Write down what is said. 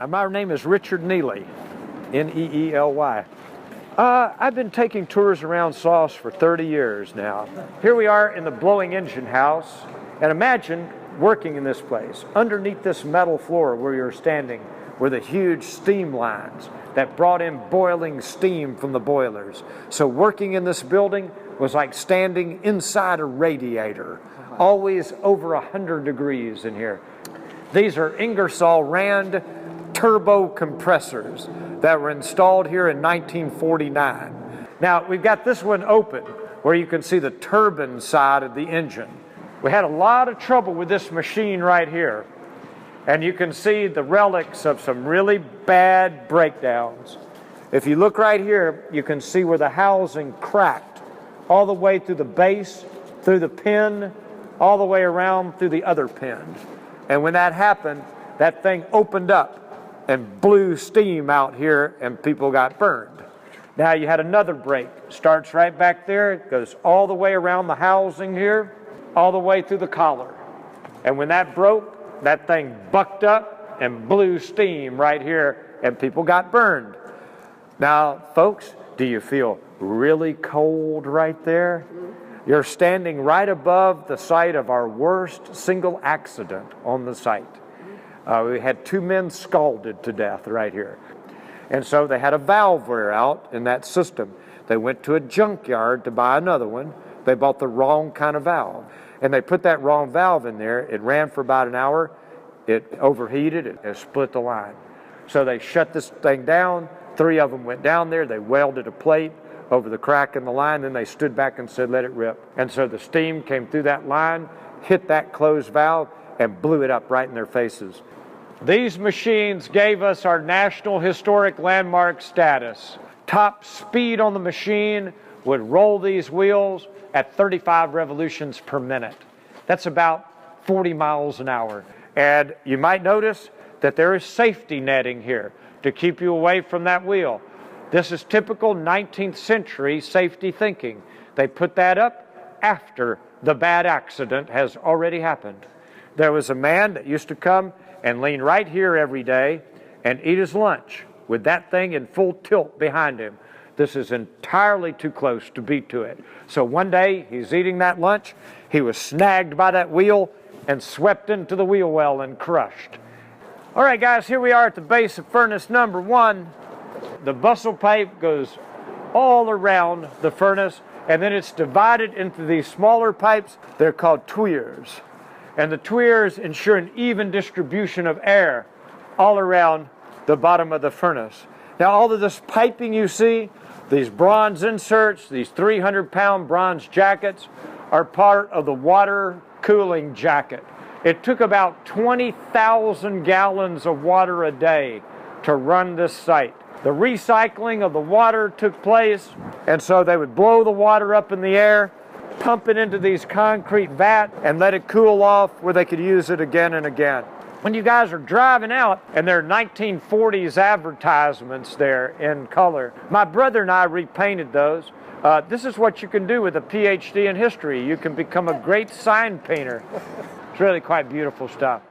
My name is Richard Neely, N-E-E-L-Y. I've been taking tours around Sloss for 30 years now. Here we are in the blowing engine house, and imagine working in this place. Underneath this metal floor where you're standing were the huge steam lines that brought in boiling steam from the boilers. So working in this building was like standing inside a radiator, always over 100 degrees in here. These are Ingersoll Rand turbo compressors that were installed here in 1949. Now, we've got this one open where you can see the turbine side of the engine. We had a lot of trouble with this machine right here, and you can see the relics of some really bad breakdowns. If you look right here, you can see where the housing cracked all the way through the base, through the pin, all the way around through the other pins. And when that happened, that thing opened up and blew steam out here, and people got burned. Now you had another break. Starts right back there, it goes all the way around the housing here, all the way through the collar. And when that broke, that thing bucked up and blew steam right here, and people got burned. Now, folks, do you feel really cold right there? You're standing right above the site of our worst single accident on the site. We had 2 men scalded to death right here. And so they had a valve wear out in that system. They went to a junkyard to buy another one. They bought the wrong kind of valve. And they put that wrong valve in there. It ran for about an hour. It overheated. It split the line. So they shut this thing down. 3 of them went down there. They welded a plate over the crack in the line. Then they stood back and said, let it rip. And so the steam came through that line, hit that closed valve, and blew it up right in their faces. These machines gave us our National Historic Landmark status. Top speed on the machine would roll these wheels at 35 revolutions per minute. That's about 40 miles an hour. And you might notice that there is safety netting here to keep you away from that wheel. This is typical 19th century safety thinking. They put that up after the bad accident has already happened. There was a man that used to come and lean right here every day and eat his lunch with that thing in full tilt behind him. This is entirely too close to beat to it. So one day he's eating that lunch, he was snagged by that wheel and swept into the wheel well and crushed. All right, guys, here we are at the base of furnace number 1. The bustle pipe goes all around the furnace, and then it's divided into these smaller pipes. They're called tuyeres. And the tuyeres ensure an even distribution of air all around the bottom of the furnace. Now, all of this piping you see, these bronze inserts, these 300-pound bronze jackets, are part of the water cooling jacket. It took about 20,000 gallons of water a day to run this site. The recycling of the water took place, and so they would blow the water up in the air, pump it into these concrete vats, and let it cool off where they could use it again and again. When you guys are driving out, and there are 1940s advertisements there in color, my brother and I repainted those. This is what you can do with a PhD in history. You can become a great sign painter. It's really quite beautiful stuff.